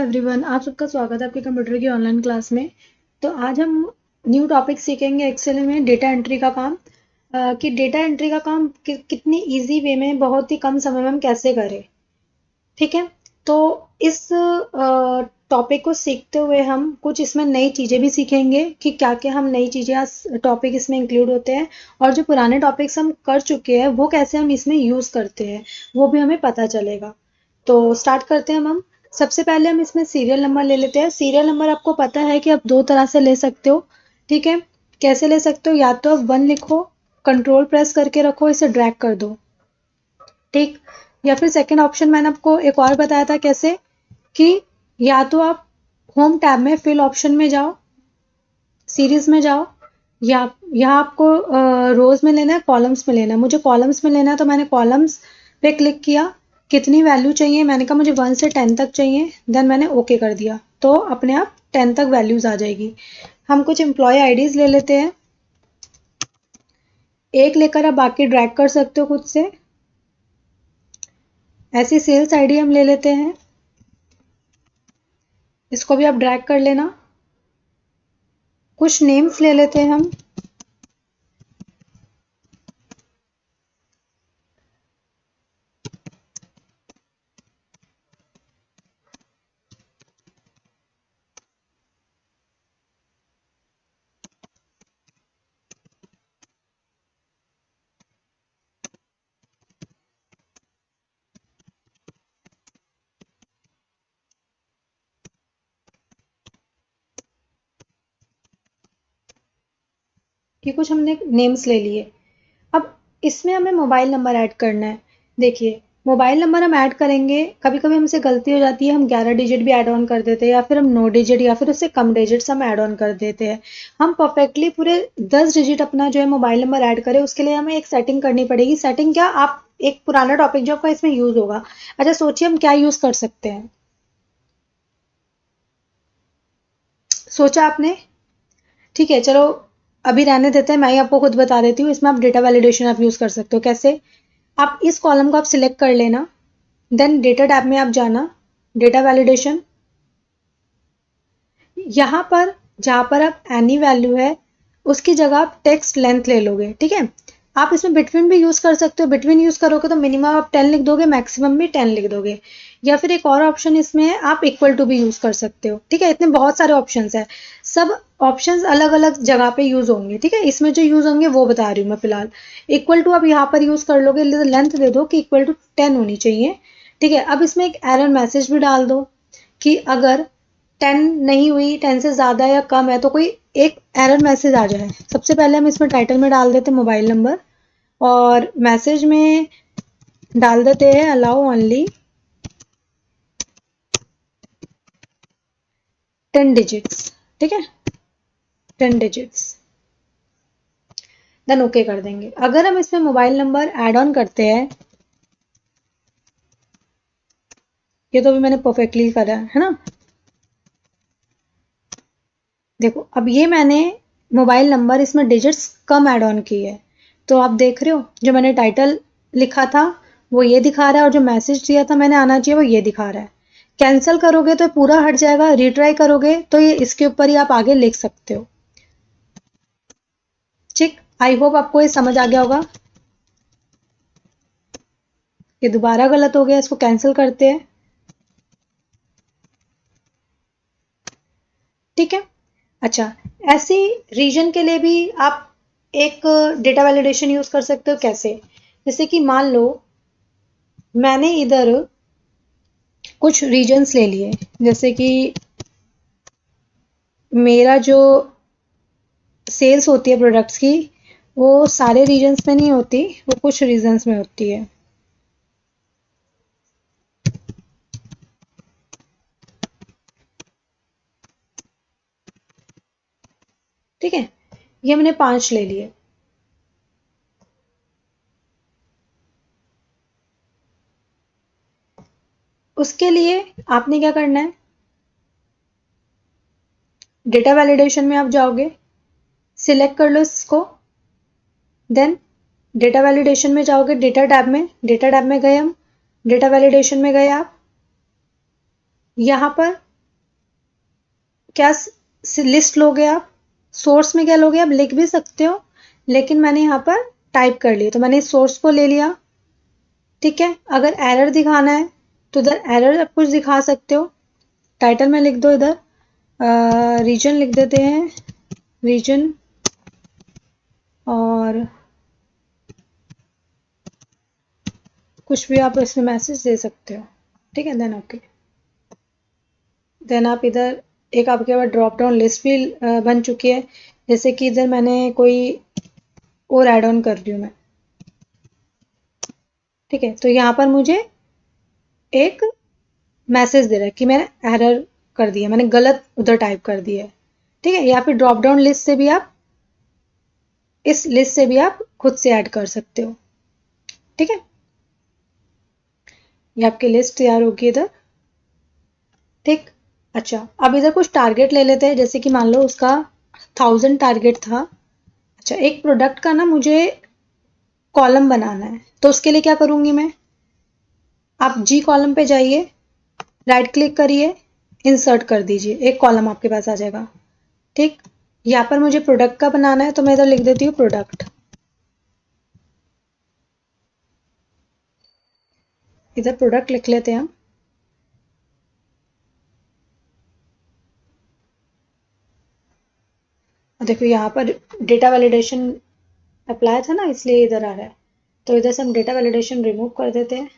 Everyone, आप सबका स्वागत है आपके कंप्यूटर की ऑनलाइन क्लास में। तो आज हम न्यू टॉपिक सीखेंगे एक्सेल में डेटा एंट्री का काम। कि डेटा एंट्री का काम कितनी इजी वे में बहुत ही कम समय में हम कैसे करें। ठीक है। तो इस टॉपिक को सीखते हुए हम कुछ इसमें नई चीज़ें भी सीखेंगे कि क्या क्या हम नई चीज़ें टॉपिक इसमें इंक्लूड होते हैं, और जो पुराने टॉपिक्स हम कर चुके हैं वो कैसे हम इसमें यूज़ करते हैं वो भी हमें पता चलेगा। तो स्टार्ट करते हैं हम। सबसे पहले हम इसमें सीरियल नंबर ले लेते हैं। सीरियल नंबर आपको पता है कि आप दो तरह से ले सकते हो। ठीक है। कैसे ले सकते हो? या तो आप 1 लिखो, कंट्रोल प्रेस करके रखो, इसे ड्रैग कर दो। ठीक। या फिर सेकंड ऑप्शन मैंने आपको एक और बताया था कैसे, कि या तो आप होम टैब में फिल ऑप्शन में जाओ, सीरीज में जाओ, या यहाँ आपको रोज में लेना है, कॉलम्स में लेना है। मुझे कॉलम्स में लेना है तो मैंने कॉलम्स पे क्लिक किया। कितनी वैल्यू चाहिए? मैंने कहा मुझे 1 से 10 तक चाहिए। देन मैंने ओके कर दिया, तो अपने आप 10 तक वैल्यूज आ जाएगी। हम कुछ एम्प्लॉय आईडीज ले लेते हैं। एक लेकर आप बाकी ड्रैग कर सकते हो खुद से। ऐसी सेल्स आईडी हम ले लेते हैं, इसको भी आप ड्रैग कर लेना। कुछ नेम्स ले लेते हैं हम। ये कुछ हमने नेम्स ले लिए। अब इसमें हमें मोबाइल नंबर ऐड करना है। देखिए, मोबाइल नंबर हम ऐड करेंगे, कभी कभी हमसे गलती हो जाती है, हम 11 डिजिट भी ऐड ऑन कर देते हैं, या फिर हम 9 डिजिट या फिर उससे कम डिजिट्स हम ऐड ऑन कर देते हैं। हम परफेक्टली पूरे 10 डिजिट अपना जो है मोबाइल नंबर ऐड करें, उसके लिए हमें एक सेटिंग करनी पड़ेगी। सेटिंग क्या? आप एक पुराना टॉपिक जो आपका इसमें यूज होगा। अच्छा, सोचिए हम क्या यूज कर सकते हैं। सोचा आपने? ठीक है, चलो अभी रहने देते हैं, मैं ही आपको खुद बता देती हूँ। इसमें आप डेटा वैलिडेशन आप यूज कर सकते हो। कैसे? आप इस कॉलम को आप सिलेक्ट कर लेना, देन डेटा टैब में आप जाना, डेटा वैलिडेशन। यहाँ पर जहाँ पर आप एनी वैल्यू है उसकी जगह आप टेक्स्ट लेंथ ले लोगे। ठीक है। आप इसमें बिटवीन भी यूज कर सकते हो। बिटवीन यूज करोगे तो मिनिमम आप 10 लिख दोगे, मैक्सिमम भी 10 लिख दोगे। या फिर एक और ऑप्शन इसमें है, आप इक्वल टू भी यूज कर सकते हो। ठीक है। इतने बहुत सारे ऑप्शंस है, सब ऑप्शंस अलग अलग जगह पे यूज होंगे। ठीक है। इसमें जो यूज होंगे वो बता रही हूँ मैं फिलहाल। इक्वल टू आप यहाँ पर यूज कर लोगे, लेंथ दे दो कि इक्वल टू 10 होनी चाहिए। ठीक है। अब इसमें एक एरर मैसेज भी डाल दो कि अगर 10 नहीं हुई, 10 से ज़्यादा या कम है, तो कोई एक एरर मैसेज आ जाए। सबसे पहले हम इसमें टाइटल में डाल देते मोबाइल नंबर, और मैसेज में डाल देते हैं अलाउ ओनली 10 डिजिट्स। ठीक है, 10 डिजिट्स। देन ओके कर देंगे। अगर हम इसमें मोबाइल नंबर ऐड ऑन करते हैं, ये तो भी मैंने परफेक्टली करा है ना। देखो, अब ये मैंने मोबाइल नंबर इसमें डिजिट्स कम ऐड ऑन की है, तो आप देख रहे हो जो मैंने टाइटल लिखा था वो ये दिखा रहा है, और जो मैसेज दिया था मैंने आना चाहिए वो ये दिखा रहा है। कैंसिल करोगे तो पूरा हट जाएगा, रिट्राई करोगे तो ये इसके ऊपर ही आप आगे लिख सकते हो। ठीक, आई होप आपको ये समझ आ गया होगा। ये दोबारा गलत हो गया, इसको कैंसिल करते हैं। ठीक है। अच्छा, ऐसी रीजन के लिए भी आप एक डेटा वैलिडेशन यूज कर सकते हो। कैसे? जैसे कि मान लो मैंने इधर कुछ रीजन्स ले लिए, जैसे कि मेरा जो सेल्स होती है प्रोडक्ट्स की, वो सारे रीजन्स में नहीं होती, वो कुछ रीजन्स में होती है। ठीक है। ये हमने 5 ले लिए। उसके लिए आपने क्या करना है, डेटा वैलिडेशन में आप जाओगे, सिलेक्ट कर लो इसको, देन डेटा वैलिडेशन में जाओगे, डेटा टैब में, डेटा टैब में गए हम, डेटा वैलिडेशन में गए आप। यहाँ पर क्या लिस्ट लोगे आप, सोर्स में क्या लोगे, आप लिख भी सकते हो, लेकिन मैंने यहाँ पर टाइप कर लिया, तो मैंने सोर्स को ले लिया। ठीक है, अगर एरर दिखाना है तो इधर एरर आप कुछ दिखा सकते हो, टाइटल में लिख दो, इधर रीजन लिख देते हैं, रीजन, और कुछ भी आप इसमें मैसेज दे सकते हो। ठीक है, देन ओके। देन आप इधर एक आपके पास ड्रॉप डाउन लिस्ट भी बन चुकी है, जैसे कि इधर मैंने कोई और ऐड ऑन कर रही हूँ मैं। ठीक है, तो यहाँ पर मुझे एक मैसेज दे रहा है कि मैंने एरर कर दिया, मैंने गलत उधर टाइप कर दिया है। ठीक है, या फिर ड्रॉप डाउन लिस्ट से भी आप, इस लिस्ट से भी आप खुद से ऐड कर सकते हो। ठीक है, ये आपकी लिस्ट तैयार होगी इधर। ठीक, अच्छा, अब इधर कुछ टारगेट ले लेते हैं, जैसे कि मान लो उसका 1000 टारगेट था। अच्छा, एक प्रोडक्ट का ना मुझे कॉलम बनाना है, तो उसके लिए क्या करूंगी मैं, आप जी कॉलम पे जाइए, राइट क्लिक करिए, इंसर्ट कर दीजिए, एक कॉलम आपके पास आ जाएगा। ठीक, यहाँ पर मुझे प्रोडक्ट का बनाना है, तो मैं इधर लिख देती हूँ प्रोडक्ट। इधर प्रोडक्ट लिख लेते हैं हम। देखो यहाँ पर डेटा वैलिडेशन अप्लाई था ना, इसलिए इधर आ रहा है, तो इधर से हम डेटा वैलिडेशन रिमूव कर देते हैं।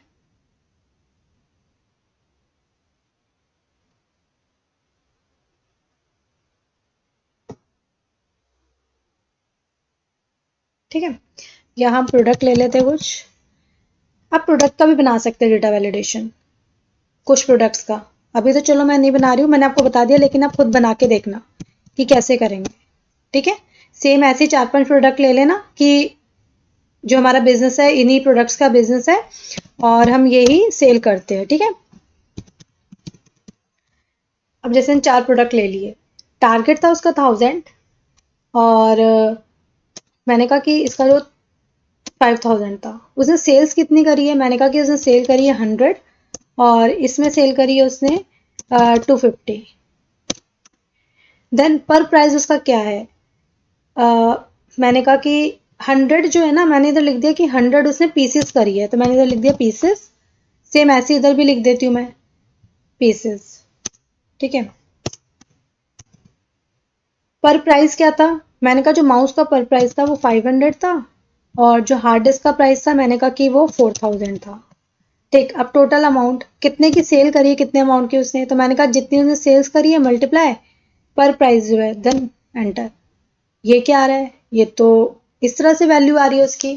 ठीक है, यहाँ हम प्रोडक्ट ले लेते हैं कुछ, आप प्रोडक्ट का भी बना सकते हैं डेटा वैलिडेशन, कुछ प्रोडक्ट्स का। अभी तो चलो मैं नहीं बना रही हूँ, मैंने आपको बता दिया, लेकिन आप खुद बना के देखना कि कैसे करेंगे। ठीक है, सेम ऐसे 4-5 प्रोडक्ट ले लेना कि जो हमारा बिजनेस है, इन्हीं प्रोडक्ट्स का बिजनेस है और हम यही सेल करते हैं। ठीक है, अब जैसे हम 4 प्रोडक्ट ले लिए, टारगेट था उसका 1000, और मैंने कहा कि इसका जो 5000 था, उसने सेल्स कितनी करी है, मैंने कहा कि उसने सेल करी है 100, और इसमें सेल करी है उसने 250। देन पर प्राइस उसका क्या है, मैंने कहा कि 100 जो है ना, मैंने इधर लिख दिया कि 100 उसने पीसेस करी है, तो मैंने इधर लिख दिया पीसेस। सेम ऐसे इधर भी लिख देती हूँ मैं, पीसेस। ठीक है, पर प्राइस क्या था, मैंने कहा जो माउस का पर प्राइस था वो 500 था, और जो हार्ड डिस्क का प्राइस था मैंने कहा कि वो 4000 था। ठीक, अब टोटल अमाउंट कितने की सेल करी है, कितने अमाउंट की उसने, तो मैंने कहा जितनी उसने सेल्स करी है मल्टीप्लाई पर प्राइस जो है, देन एंटर। ये क्या आ रहा है, ये तो इस तरह से वैल्यू आ रही है उसकी।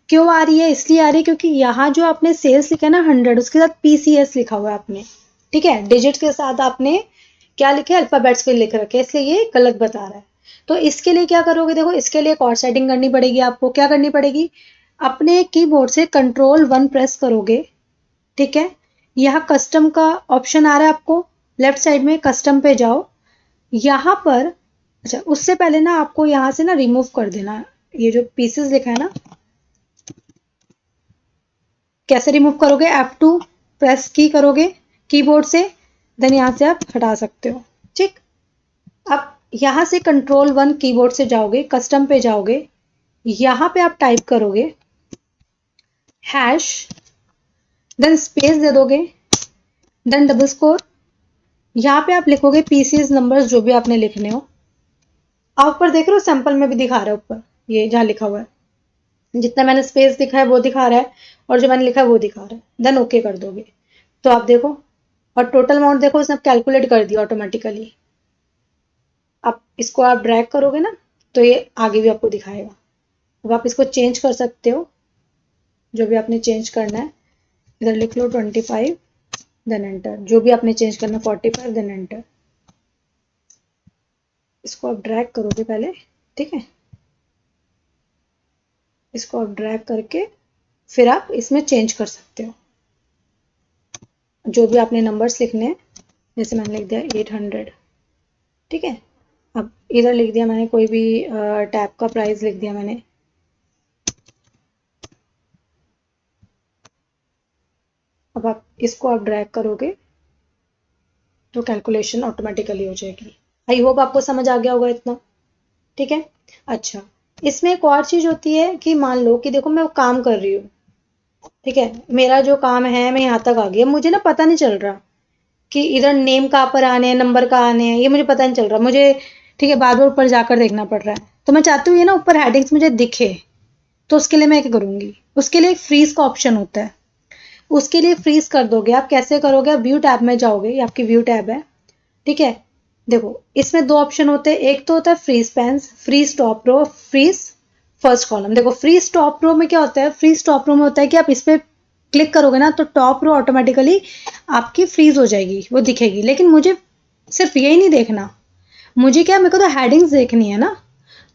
क्यों आ रही है, इसलिए आ रही है क्योंकि यहाँ जो आपने सेल्स लिखा है ना 100, उसके साथ पीसीएस लिखा हुआ है आपने। ठीक है, डिजिट के साथ आपने क्या लिखे, अल्फाबेट्स फिर लिख रखे, इसलिए ये गलत बता रहा है। तो इसके लिए क्या करोगे, देखो इसके लिए एक और सेटिंग करनी पड़ेगी आपको। क्या करनी पड़ेगी, अपने कीबोर्ड से Ctrl+1 प्रेस करोगे। ठीक है, यहाँ कस्टम का ऑप्शन आ रहा है आपको, लेफ्ट साइड में कस्टम पे जाओ, यहाँ पर। अच्छा, उससे पहले ना आपको यहाँ से ना रिमूव कर देना ये जो पीसेस लिखा है ना। कैसे रिमूव करोगे, F2 प्रेस की करोगे कीबोर्ड से, देन यहाँ से आप हटा सकते हो। ठीक, अब यहाँ से Ctrl+1 कीबोर्ड से जाओगे, कस्टम पे जाओगे, यहाँ पे आप टाइप करोगे हैश, देन स्पेस दे दोगे, देन डबल स्कोर, यहाँ पे आप लिखोगे पीसीएस नंबर्स जो भी आपने लिखने हो। आप ऊपर देख रहे हो, सैंपल में भी दिखा रहा है ऊपर, ये जहाँ लिखा हुआ है, जितना मैंने स्पेस दिखा है वो दिखा रहा है, और जो मैंने लिखा है वो दिखा रहा है, देन ओके कर दोगे तो आप देखो, और टोटल अमाउंट देखो उसने कैलकुलेट कर दिया ऑटोमेटिकली। अब इसको आप ड्रैग करोगे ना, तो ये आगे भी आपको दिखाएगा। अब आप इसको चेंज कर सकते हो, जो भी आपने चेंज करना है, इधर लिख लो 25, देन एंटर, जो भी आपने चेंज करना है 45, देन एंटर। इसको आप ड्रैग करोगे पहले। ठीक है, इसको आप ड्रैग करके फिर आप इसमें चेंज कर सकते हो, जो भी आपने नंबर्स लिखने हैं, जैसे मैंने लिख दिया 800। ठीक है, अब इधर लिख दिया मैंने कोई भी टैब का प्राइस लिख दिया मैंने। अब आप इसको आप ड्रैग करोगे, तो कैलकुलेशन ऑटोमेटिकली हो जाएगी। आई होप आपको समझ आ गया होगा इतना। ठीक है। अच्छा, इसमें एक और चीज़ होती है कि मान लो कि देखो मैं काम कर रही हूँ, ठीक है, मेरा जो काम है मैं यहाँ तक आ गई, अब मुझे ना पता नहीं चल रहा कि इधर नेम कहाँ पर आने हैं, नंबर कहाँ आने हैं, ये मुझे पता नहीं चल रहा मुझे। ठीक है, बार बार ऊपर जाकर देखना पड़ रहा है, तो मैं चाहती हूँ ये ना ऊपर हेडिंग्स मुझे दिखे। तो उसके लिए मैं क्या करूँगी, उसके लिए एक फ्रीज का ऑप्शन होता है। उसके लिए फ्रीज कर दोगे आप, कैसे करोगे, आप व्यू टैब में जाओगे, ये आपकी व्यू टैब है, ठीक है। देखो इसमें दो ऑप्शन होते हैं, एक तो होता है freeze panes, freeze top row, freeze first column. देखो फ्रीज टॉप रो में क्या होता है, फ्रीज टॉप रो में होता है कि आप इस पे क्लिक करोगे ना तो टॉप रो ऑटोमेटिकली आपकी फ्रीज हो जाएगी, वो दिखेगी। लेकिन मुझे सिर्फ यही नहीं देखना, मुझे क्या, मेरे को तो हेडिंग्स देखनी है ना।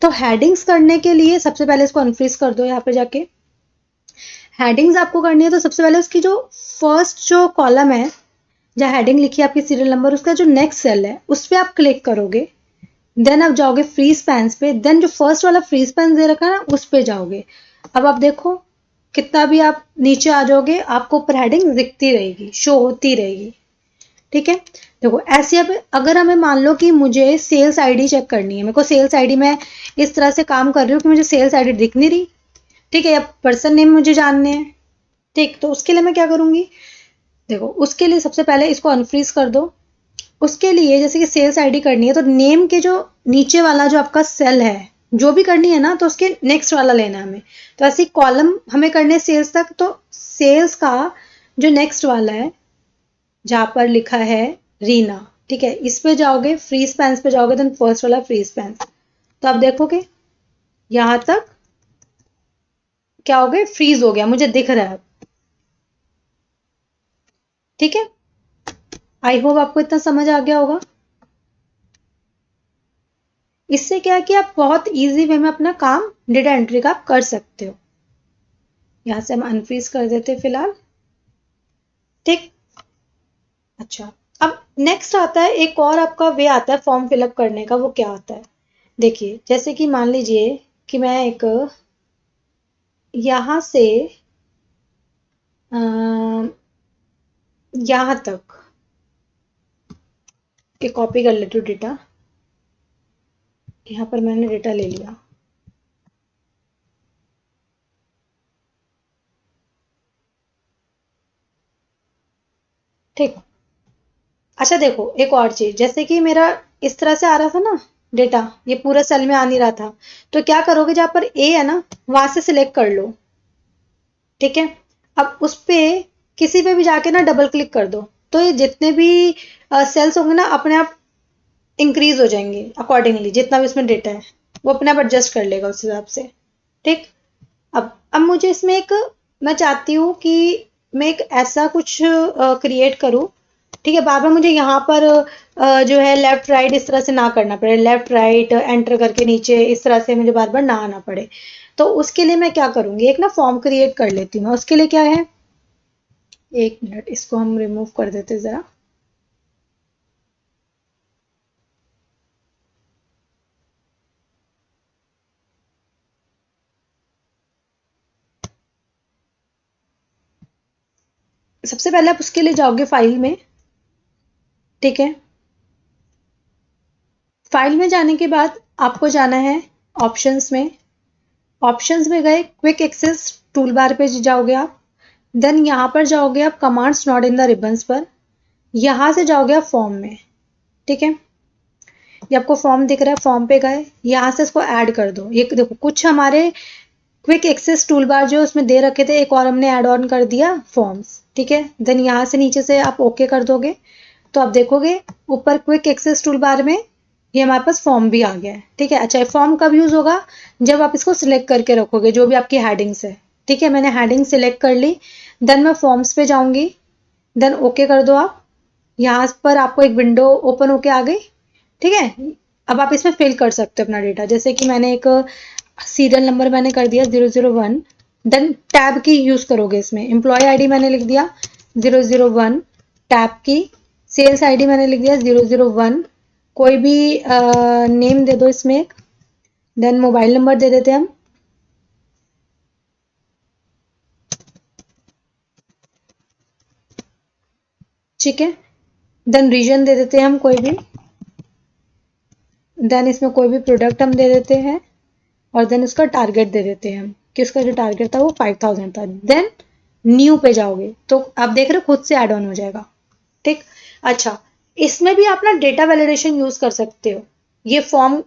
तो हेडिंग्स करने के लिए सबसे पहले इसको अनफ्रीज कर दो, यहाँ पे जाके हेडिंग्स आपको करनी है तो सबसे पहले उसकी जो फर्स्ट जो कॉलम है जहाँ हेडिंग लिखी है आपकी सीरियल नंबर, उसका जो नेक्स्ट सेल है उस पर आप क्लिक करोगे। देन आप जाओगे फ्रीज पैन्स पे, देन जो फर्स्ट वाला फ्रीज पैन दे रखा है ना उस पे जाओगे। अब आप देखो कितना भी आप नीचे आ जाओगे आपको ऊपर हेडिंग दिखती रहेगी, शो होती रहेगी। ठीक है। देखो ऐसे अब अगर हमें मान लो कि मुझे सेल्स आईडी चेक करनी है, मेरे को सेल्स आईडी में इस तरह से काम कर रही हूँ कि मुझे सेल्स आईडी दिख नहीं रही, ठीक है, अब पर्सन नेम मुझे जानने हैं, ठीक, तो उसके लिए मैं क्या करूंगी, देखो उसके लिए सबसे पहले इसको अनफ्रीज कर दो। उसके लिए जैसे कि सेल्स आईडी करनी है तो नेम के जो नीचे वाला जो आपका सेल है, जो भी करनी है ना तो उसके नेक्स्ट वाला लेना है हमें। तो ऐसे कॉलम हमें करने सेल्स तक, तो सेल्स का जो नेक्स्ट वाला है जहां पर लिखा है रीना, ठीक है, इस पे जाओगे, फ्रीज पैंस पे जाओगे, देन फर्स्ट वाला फ्रीज पैंस। तो आप देखोगे यहां तक क्या हो गया, फ्रीज हो गया, मुझे दिख रहा है। ठीक है, आई होप आपको इतना समझ आ गया होगा। इससे क्या है कि आप बहुत इजी वे में अपना काम डेटा एंट्री का आप कर सकते हो। यहां से हम अनफ्रीज कर देते हैं फिलहाल। ठीक। अच्छा, अब नेक्स्ट आता है एक और आपका वे आता है फॉर्म फिलअप करने का, वो क्या आता है, देखिए जैसे कि मान लीजिए कि मैं एक यहां से यहां तक के कॉपी कर लेती हूँ डेटा। यहाँ पर मैंने डेटा ले लिया। ठीक। अच्छा देखो एक और चीज, जैसे कि मेरा इस तरह से आ रहा था ना डेटा, ये पूरा सेल में आ नहीं रहा था, तो क्या करोगे, जहां पर ए है ना वहां से सिलेक्ट कर लो। ठीक है। अब उस पे किसी पे भी जाके ना डबल क्लिक कर दो, तो ये जितने भी सेल्स होंगे ना अपने आप इंक्रीज हो जाएंगे अकॉर्डिंगली, जितना भी इसमें डेटा है वो अपने आप एडजस्ट कर लेगा उस हिसाब से। ठीक। अब मुझे इसमें एक, मैं चाहती हूँ कि मैं एक ऐसा कुछ क्रिएट करूँ, ठीक है, बार बार मुझे यहाँ पर जो है लेफ्ट राइट इस तरह से ना करना पड़े, लेफ्ट राइट एंटर करके नीचे इस तरह से मुझे बार बार ना आना पड़े। तो उसके लिए मैं क्या करूँगी, एक ना फॉर्म क्रिएट कर लेती हूँ मैं। उसके लिए क्या है, एक मिनट, इसको हम रिमूव कर देते ज़रा। सबसे पहले आप उसके लिए जाओगे फाइल में, ठीक है, फाइल में जाने के बाद आपको जाना है ऑप्शंस में। ऑप्शंस में गए, क्विक एक्सेस टूल बार पे जाओगे आप, देन यहाँ पर जाओगे आप commands not in the ribbons पर, यहाँ से जाओगे आप फॉर्म में। ठीक है, ये आपको फॉर्म दिख रहा है, फॉर्म पे गए, यहाँ से इसको ऐड कर दो। ये देखो कुछ हमारे क्विक एक्सेस टूल बार जो उसमें दे रखे थे, एक और हमने ऐड ऑन कर दिया फॉर्म्स। ठीक है, देन यहाँ से नीचे से आप ओके कर दोगे, तो आप देखोगे ऊपर क्विक एक्सेस टूल बार में ये हमारे पास फॉर्म भी आ गया है। ठीक है। अच्छा, फॉर्म कब यूज होगा, जब आप इसको सिलेक्ट करके रखोगे जो भी आपकी हेडिंग्स है। ठीक है, मैंने हेडिंग सिलेक्ट कर ली, देन मैं फॉर्म्स पे जाऊंगी, देन ओके कर दो आप। यहाँ पर आपको एक विंडो ओपन होके आ गई। ठीक है, अब आप इसमें फिल कर सकते हो अपना डेटा, जैसे कि मैंने एक सीरियल नंबर मैंने कर दिया 001, देन टैब की यूज करोगे इसमें, एम्प्लॉय आईडी मैंने लिख दिया 001, टैब की सेल्स आईडी मैंने लिख दिया 001, कोई भी नेम दे दो इसमें एक, देन मोबाइल नंबर दे देते हम। ठीक है, देन रीजन दे देते हैं हम कोई भी, देन इसमें कोई भी प्रोडक्ट हम दे देते हैं, और देन उसका टारगेट दे देते हैं हम कि उसका जो टारगेट था वो 5000 था। देन न्यू पे जाओगे तो आप देख रहे हो खुद से ऐड ऑन हो जाएगा। ठीक। अच्छा, इसमें भी आप ना डेटा वैलिडेशन यूज कर सकते हो, ये फॉर्म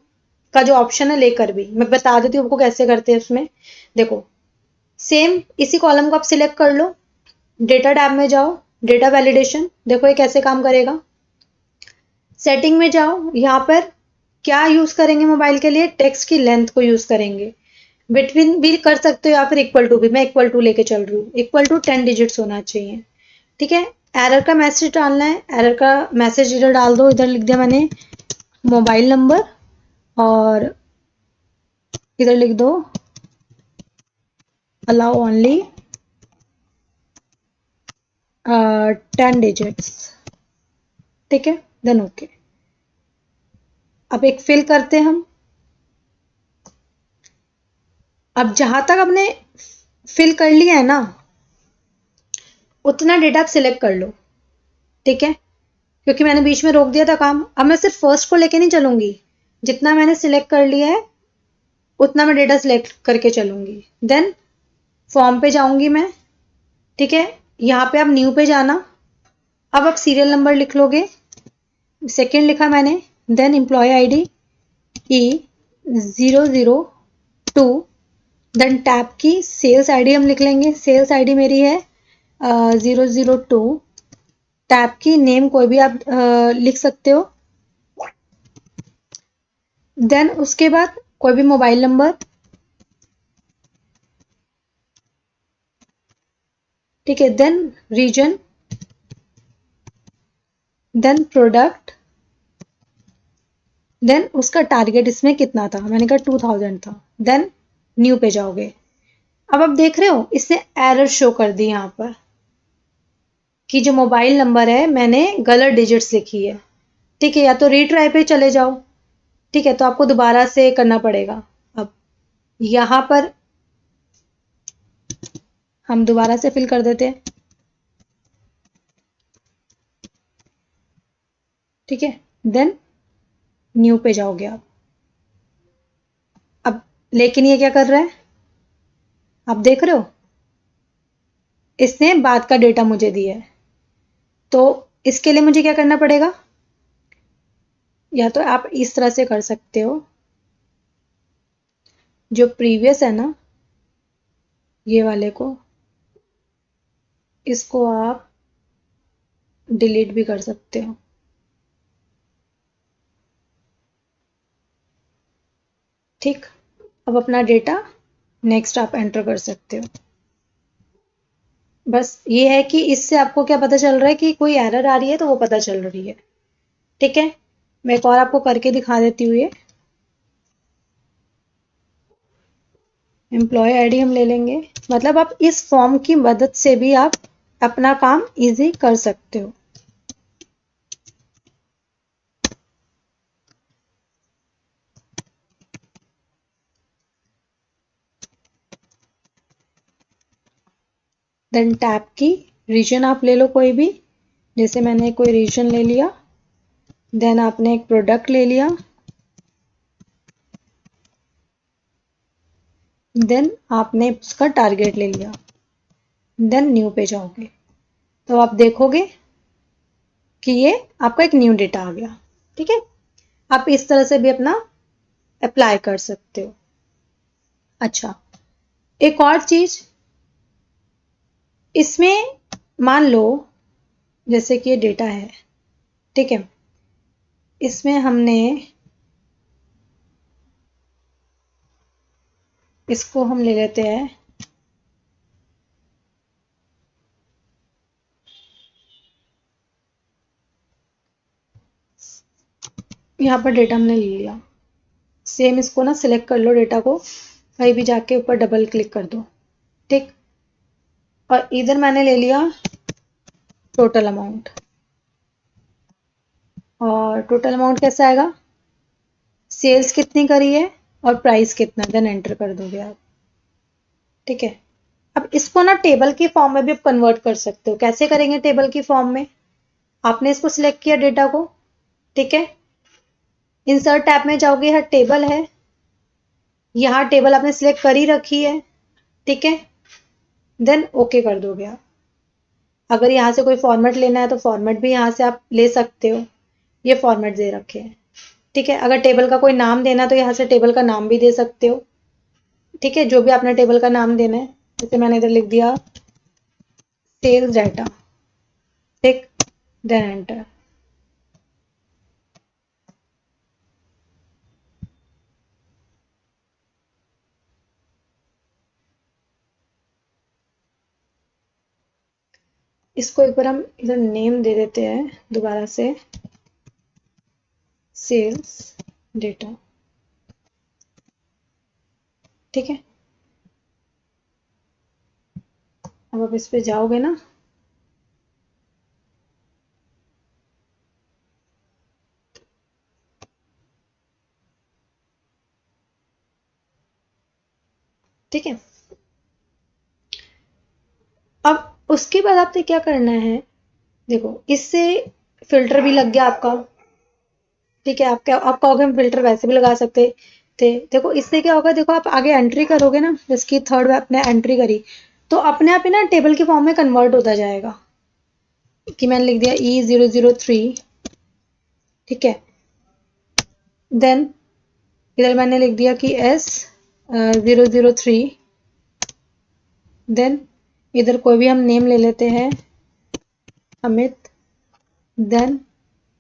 का जो ऑप्शन है लेकर भी मैं बता देती हूँ आपको कैसे करते हैं। उसमें देखो, सेम इसी कॉलम को आप सिलेक्ट कर लो, डेटा टैब में जाओ, डेटा वैलिडेशन, देखो ये कैसे काम करेगा। सेटिंग में जाओ, यहाँ पर क्या यूज करेंगे मोबाइल के लिए, टेक्स्ट की लेंथ को यूज करेंगे। बिटवीन भी कर सकते हो या फिर इक्वल टू भी, मैं इक्वल टू लेके चल रही हूँ, इक्वल टू 10 डिजिट्स होना चाहिए। ठीक है। एरर का मैसेज डालना है, एरर का मैसेज इधर डाल दो, इधर लिख दिया मैंने मोबाइल नंबर, और इधर लिख दो अलाउ ओनली 10 डिजिट्स। ठीक है, देन ओके। अब एक फिल करते हैं हम। अब जहां तक आपने फिल कर लिया है ना, उतना डेटा आप सिलेक्ट कर लो। ठीक है, क्योंकि मैंने बीच में रोक दिया था काम। अब मैं सिर्फ फर्स्ट को लेके नहीं चलूंगी, जितना मैंने सिलेक्ट कर लिया है उतना मैं डेटा सिलेक्ट करके चलूंगी। देन फॉर्म पे जाऊंगी मैं। ठीक है, यहाँ पे आप न्यू पे जाना। अब आप सीरियल नंबर लिख लोगे, सेकेंड लिखा मैंने, then employee ID E002, then tab key sales ID हम लिख लेंगे, सेल्स आईडी मेरी है 002। टैब की नेम कोई भी आप लिख सकते हो। देन उसके बाद कोई भी मोबाइल नंबर। ठीक है, then region, then product, then उसका टारगेट इसमें कितना था, मैंने कहा 2000 था। देन न्यू पे जाओगे। अब आप देख रहे हो इसने एरर शो कर दी यहाँ पर कि जो मोबाइल नंबर है मैंने गलत डिजिट्स लिखी है। ठीक है, या तो रीट्राई पे चले जाओ। ठीक है, तो आपको दोबारा से करना पड़ेगा। अब यहाँ पर हम दोबारा से फिल कर देते हैं। ठीक है, देन न्यू पे जाओगे आप। अब लेकिन ये क्या कर रहा है, आप देख रहे हो इसने बाद का डेटा मुझे दिया है, तो इसके लिए मुझे क्या करना पड़ेगा, या तो आप इस तरह से कर सकते हो, जो प्रीवियस है ना ये वाले को, इसको आप डिलीट भी कर सकते हो। ठीक। अब अपना डेटा नेक्स्ट आप एंटर कर सकते हो। बस ये है कि इससे आपको क्या पता चल रहा है कि कोई एरर आ रही है तो वो पता चल रही है। ठीक है, मैं एक और आपको करके दिखा देती हूँ। ये एम्प्लॉय आईडी हम ले लेंगे, मतलब आप इस फॉर्म की मदद से भी आप अपना काम इजी कर सकते हो। देन टैब की रीजन आप ले लो कोई भी, जैसे मैंने कोई रीजन ले लिया। देन आपने एक प्रोडक्ट ले लिया, देन आपने उसका टारगेट ले लिया, देन न्यू पे जाओगे तो आप देखोगे कि ये आपका एक न्यू डेटा आ गया। ठीक है, आप इस तरह से भी अपना अप्लाई कर सकते हो। अच्छा, एक और चीज इसमें, मान लो जैसे कि ये डेटा है। ठीक है, इसमें हमने इसको हम ले लेते हैं यहाँ पर, डेटा हमने ले लिया। सेम इसको ना सिलेक्ट कर लो, डेटा को कहीं भी जाके ऊपर डबल क्लिक कर दो। ठीक, और इधर मैंने ले लिया टोटल अमाउंट, और टोटल अमाउंट कैसे आएगा, सेल्स कितनी करी है और प्राइस कितना, देन एंटर कर दोगे आप। ठीक है, अब इसको ना टेबल की फॉर्म में भी आप कन्वर्ट कर सकते हो। कैसे करेंगे टेबल की फॉर्म में, आपने इसको सिलेक्ट किया डेटा को, ठीक है। इंसर्ट टैब में जाओगे, यहाँ टेबल है, यहाँ टेबल आपने सिलेक्ट कर ही रखी है, ठीक है। देन ओके कर दोगे आप। अगर यहाँ से कोई फॉर्मेट लेना है तो फॉर्मेट भी यहाँ से आप ले सकते हो, ये फॉर्मेट दे रखे हैं, ठीक है। अगर टेबल का कोई नाम देना है तो यहाँ से टेबल का नाम भी दे सकते हो, ठीक है, जो भी आपने टेबल का नाम देना है। जैसे मैंने इधर लिख दिया सेल्स डाटा, ठीक, देन एंटर। इसको एक बार हम इधर नेम दे देते हैं दोबारा से, सेल्स डेटा, ठीक है। अब आप इस पे जाओगे ना, ठीक है। अब उसके बाद आपने क्या करना है, देखो इससे फिल्टर भी लग गया आपका, ठीक है। आप कहोगे हम फिल्टर वैसे भी लगा सकते थे, देखो इससे क्या होगा, देखो आप आगे एंट्री करोगे ना, जिसकी थर्ड आपने एंट्री करी तो अपने आप ही ना टेबल के फॉर्म में कन्वर्ट होता जाएगा। कि मैंने लिख दिया E003, ठीक है। देन इधर मैंने लिख दिया कि S003। देन इधर कोई भी हम नेम ले लेते हैं, अमित। देन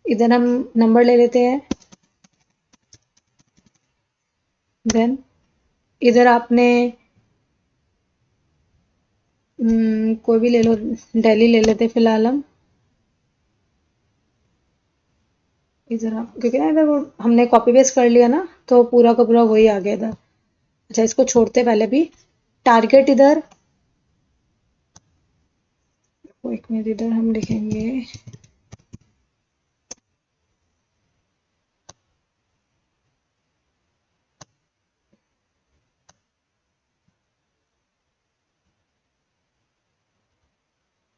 इधर हम नंबर ले लेते हैं। देन इधर आपने कोई भी ले लो, दिल्ली ले लेते फिलहाल हम। इधर आप, क्योंकि ना इधर वो हमने कॉपी पेस्ट कर लिया ना तो पूरा का पूरा वही आ गया इधर। अच्छा, इसको छोड़ते पहले भी। टारगेट इधर, एक मिनट, इधर हम लिखेंगे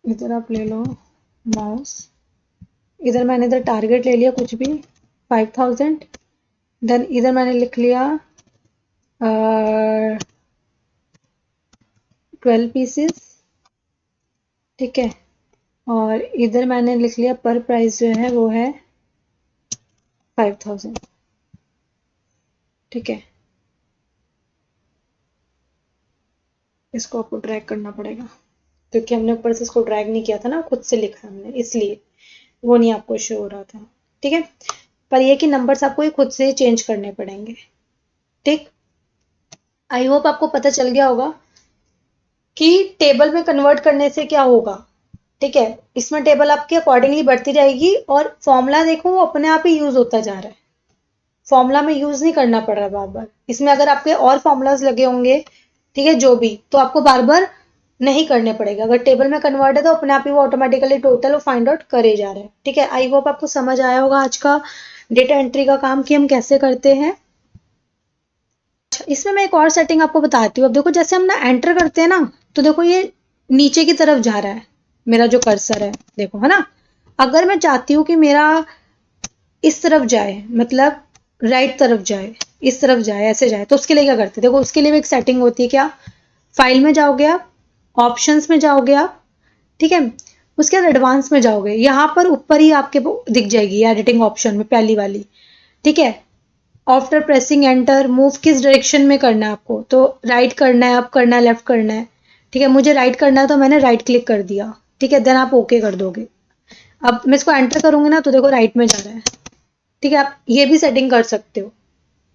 इधर आप ले लो माउस। इधर मैंने इधर टारगेट ले लिया कुछ भी 5000। देन इधर मैंने लिख लिया 12 पीसेस, ठीक है। और इधर मैंने लिख लिया पर प्राइस जो है वो है 5000, ठीक है। इसको आपको ड्रैग करना पड़ेगा क्योंकि हमने ऊपर से इसको ड्रैग नहीं किया था ना, खुद से लिखा हमने, इसलिए वो नहीं आपको शो हो रहा था, ठीक है। पर ये कि नंबर्स आपको ये खुद से चेंज करने पड़ेंगे, ठीक। आई होप आपको पता चल गया होगा कि टेबल में कन्वर्ट करने से क्या होगा, ठीक है। इसमें टेबल आपकी अकॉर्डिंगली बढ़ती जाएगी और फॉर्मूला देखो वो अपने आप ही यूज होता जा रहा है, फॉर्मूला में यूज नहीं करना पड़ रहा बार बार। इसमें अगर आपके और फॉर्मूलाज लगे होंगे, ठीक है, जो भी, तो आपको बार बार नहीं करने पड़ेगा। अगर टेबल में कन्वर्ट है तो अपने आप ही वो ऑटोमेटिकली टोटल फाइंड आउट करे जा रहे हैं, ठीक है। आई होप आपको समझ आया होगा आज का डेटा एंट्री का काम कि हम कैसे करते हैं। अच्छा, इसमें मैं एक और सेटिंग आपको बताती हूँ। अब देखो जैसे हम ना एंटर करते हैं ना तो देखो ये नीचे की तरफ जा रहा है, मेरा जो कर्सर है देखो, है ना। अगर मैं चाहती हूँ कि मेरा इस तरफ जाए, मतलब राइट तरफ जाए, इस तरफ जाए, ऐसे जाए, तो उसके लिए क्या करते हैं, देखो उसके लिए भी एक सेटिंग होती है। क्या, फाइल में जाओगे आप, ऑप्शंस में जाओगे आप, ठीक है। उसके बाद एडवांस में जाओगे, यहाँ पर ऊपर ही आपके दिख जाएगी एडिटिंग ऑप्शन में पहली वाली, ठीक है। आफ्टर प्रेसिंग एंटर मूव किस डायरेक्शन में करना है आपको, तो राइट करना है, अप करना है, लेफ्ट करना है, ठीक है। मुझे राइट करना है तो मैंने राइट क्लिक कर दिया, ठीक है। देन आप ओके कर दोगे। अब मैं इसको एंटर करूंगी ना तो देखो राइट में जा रहा है, ठीक है। आप ये भी सेटिंग कर सकते हो,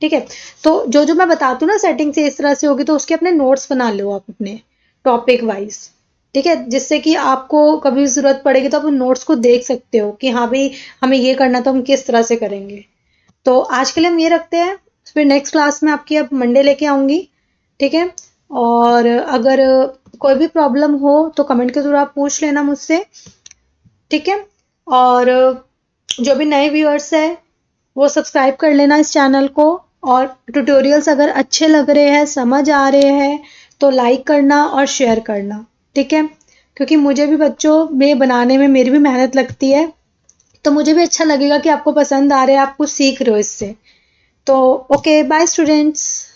ठीक है। तो जो जो मैं बताती हूँ ना सेटिंग से इस तरह से होगी, तो उसके अपने नोट्स बना लो आप अपने टॉपिक वाइज, ठीक है। जिससे कि आपको कभी जरूरत पड़ेगी तो आप उन नोट्स को देख सकते हो कि हाँ भाई हमें ये करना तो हम किस तरह से करेंगे। तो आज के लिए हम ये रखते हैं, फिर नेक्स्ट क्लास में आपकी अब मंडे लेके आऊंगी, ठीक है। और अगर कोई भी प्रॉब्लम हो तो कमेंट के थ्रू आप पूछ लेना मुझसे, ठीक है। और जो भी नए व्यूअर्स है वो सब्सक्राइब कर लेना इस चैनल को। और ट्यूटोरियल्स अगर अच्छे लग रहे हैं, समझ आ रहे हैं, तो लाइक करना और शेयर करना, ठीक है। क्योंकि मुझे भी बच्चों में बनाने में मेरी भी मेहनत लगती है, तो मुझे भी अच्छा लगेगा कि आपको पसंद आ रहा है, आप कुछ सीख रहे हो इससे। तो ओके, बाय स्टूडेंट्स।